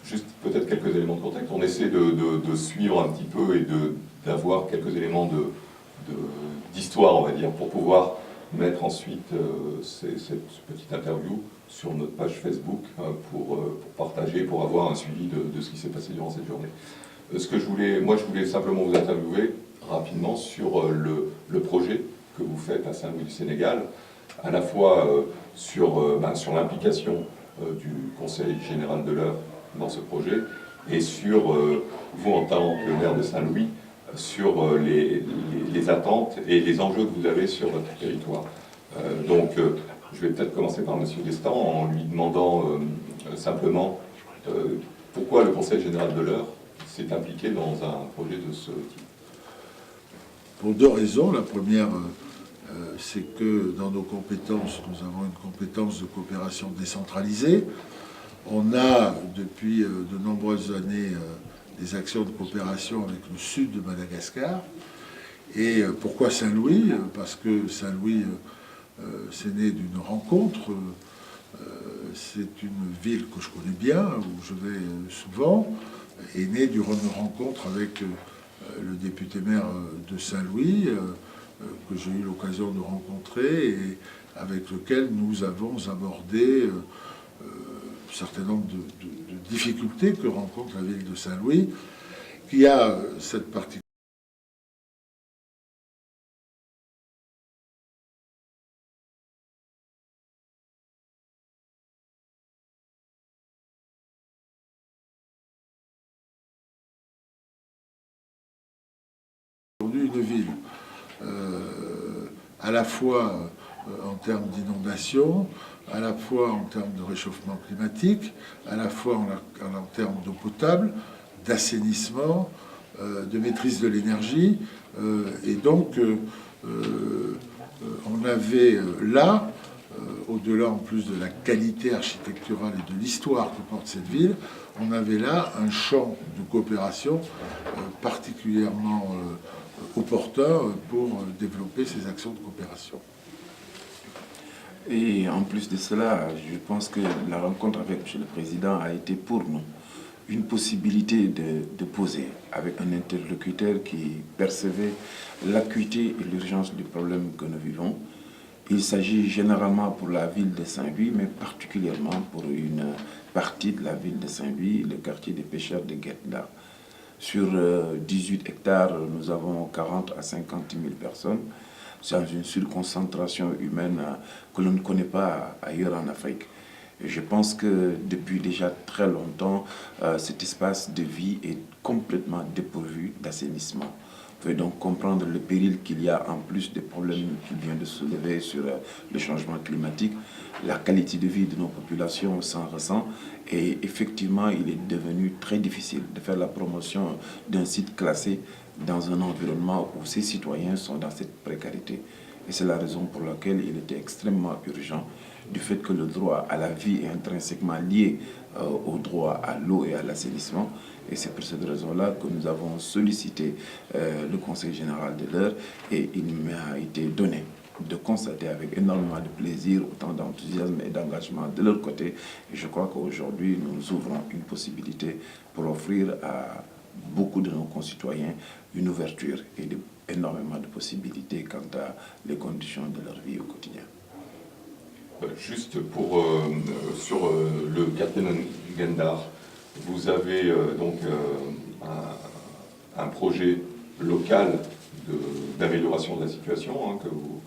Juste peut-être quelques éléments de contexte. On essaie de suivre un petit peu et d'avoir quelques éléments d'histoire, on va dire, pour pouvoir mettre ensuite cette petite interview sur notre page Facebook pour partager, pour avoir un suivi de ce qui s'est passé durant cette journée. Moi je voulais simplement vous interviewer rapidement sur le projet que vous faites à Saint-Louis du Sénégal, à la fois sur l'implication du Conseil général de l'Eure dans ce projet, et sur vous en tant que maire de Saint-Louis, sur les attentes et les enjeux que vous avez sur votre territoire. Je vais peut-être commencer par M. Destan en lui demandant simplement pourquoi le Conseil général de l'Eure s'est impliqué dans un projet de ce type. Pour deux raisons. La première, c'est que dans nos compétences, nous avons une compétence de coopération décentralisée. On a, depuis de nombreuses années, des actions de coopération avec le sud de Madagascar. Et pourquoi Saint-Louis? Parce que Saint-Louis, c'est né d'une rencontre. C'est une ville que je connais bien, où je vais souvent, est née d'une rencontre avec le député-maire de Saint-Louis, que j'ai eu l'occasion de rencontrer et avec lequel nous avons abordé un certain nombre de difficultés que rencontre la ville de Saint-Louis, qui a cette particularité. Une ville, à la fois en termes d'inondation, à la fois en termes de réchauffement climatique, à la fois en termes d'eau potable, d'assainissement, de maîtrise de l'énergie. Et donc, on avait là, au-delà en plus de la qualité architecturale et de l'histoire que porte cette ville, on avait là un champ de coopération particulièrement opportun pour développer ces actions de coopération. Et en plus de cela, je pense que la rencontre avec M. le Président a été pour nous une possibilité de poser avec un interlocuteur qui percevait l'acuité et l'urgence du problème que nous vivons. Il s'agit généralement pour la ville de Saint-Louis, mais particulièrement pour une partie de la ville de Saint-Louis, le quartier des pêcheurs de Guet-Ndar. Sur 18 hectares, nous avons 40 à 50 000 personnes. C'est dans une surconcentration humaine que l'on ne connaît pas ailleurs en Afrique. Et je pense que depuis déjà très longtemps, cet espace de vie est complètement dépourvu d'assainissement. Vous pouvez donc comprendre le péril qu'il y a en plus des problèmes qu'il vient de soulever sur le changement climatique. La qualité de vie de nos populations s'en ressent et effectivement, il est devenu très difficile de faire la promotion d'un site classé dans un environnement où ses citoyens sont dans cette précarité. Et c'est la raison pour laquelle il était extrêmement urgent du fait que le droit à la vie est intrinsèquement lié au droit à l'eau et à l'assainissement. Et c'est pour cette raison-là que nous avons sollicité le Conseil général de l'Eure et il m'a été donné de constater avec énormément de plaisir, autant d'enthousiasme et d'engagement de leur côté. Et je crois qu'aujourd'hui, nous ouvrons une possibilité pour offrir à beaucoup de nos concitoyens une ouverture et énormément de possibilités quant à les conditions de leur vie au quotidien. Juste sur le quartier de Guet-Ndar, vous avez donc un projet local d'amélioration de la situation, hein,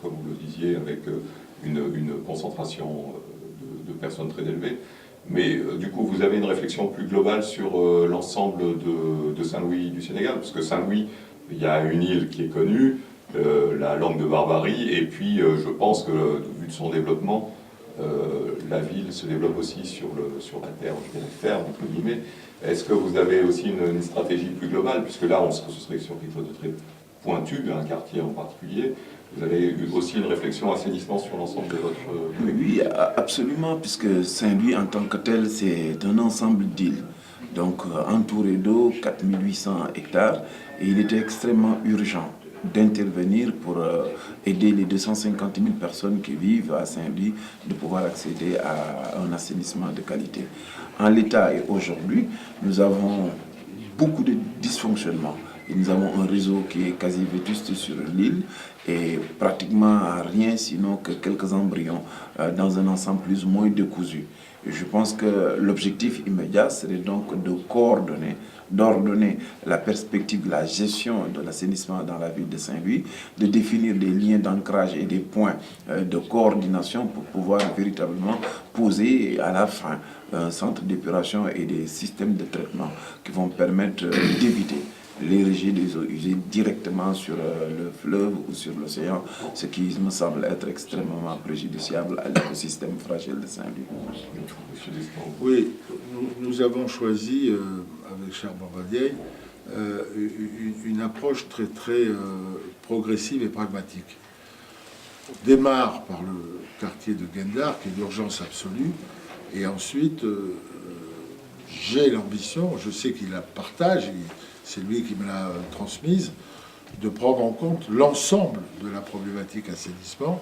comme vous le disiez, avec une concentration de personnes très élevée. Mais du coup, vous avez une réflexion plus globale sur l'ensemble de Saint-Louis du Sénégal, parce que Saint-Louis, il y a une île qui est connue, la Langue de Barbarie, et puis je pense que, vu de son développement, la ville se développe aussi sur la terre, je dirais ferme, entre guillemets. Est-ce que vous avez aussi une stratégie plus globale, puisque là, ce serait sur quelque chose de très pointu, un quartier en particulier. Vous avez eu aussi une réflexion assainissement sur l'ensemble de votre... Oui, absolument, puisque Saint-Louis, en tant que tel, c'est un ensemble d'îles. Donc, entouré d'eau, 4800 hectares, et il était extrêmement urgent d'intervenir pour aider les 250 000 personnes qui vivent à Saint-Louis de pouvoir accéder à un assainissement de qualité. En l'état et aujourd'hui, nous avons beaucoup de dysfonctionnements. Et nous avons un réseau qui est quasi vétuste sur l'île et pratiquement rien sinon que quelques embryons dans un ensemble plus ou moins décousu. Et je pense que l'objectif immédiat serait donc de coordonner, d'ordonner la perspective de la gestion de l'assainissement dans la ville de Saint-Louis, de définir des liens d'ancrage et des points de coordination pour pouvoir véritablement poser à la fin un centre d'épuration et des systèmes de traitement qui vont permettre d'éviter les rejets des eaux usées directement sur le fleuve ou sur l'océan, ce qui me semble être extrêmement préjudiciable à l'écosystème fragile de Saint-Louis. Oui, nous avons choisi, avec Charles Bambadier, une approche très progressive et pragmatique. On démarre par le quartier de Gendar, qui est d'urgence absolue, et ensuite, j'ai l'ambition, je sais qu'il la partage, c'est lui qui me l'a transmise, de prendre en compte l'ensemble de la problématique assainissement.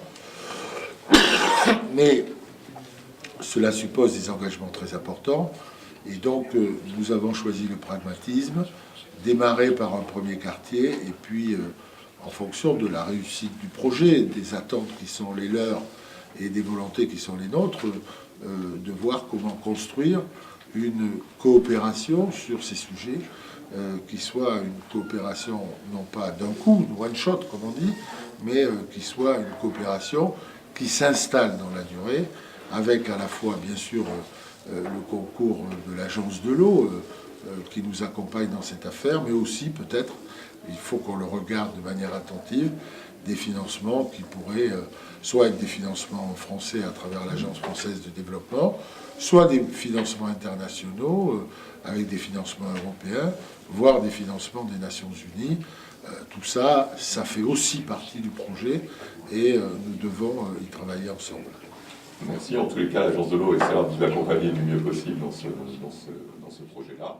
Mais cela suppose des engagements très importants. Et donc, nous avons choisi le pragmatisme, démarrer par un premier quartier, et puis, en fonction de la réussite du projet, des attentes qui sont les leurs et des volontés qui sont les nôtres, de voir comment construire une coopération sur ces sujets, qui soit une coopération non pas d'un coup, one shot comme on dit, mais qui soit une coopération qui s'installe dans la durée, avec à la fois bien sûr le concours de l'agence de l'eau qui nous accompagne dans cette affaire, mais aussi peut-être, il faut qu'on le regarde de manière attentive, des financements qui pourraient soit être des financements français à travers l'Agence française de développement, soit des financements internationaux avec des financements européens, voire des financements des Nations Unies. Tout ça, ça fait aussi partie du projet et nous devons y travailler ensemble. Merci. En tous les cas, l'Agence de l'eau essaiera de vous accompagner du mieux possible dans ce projet-là.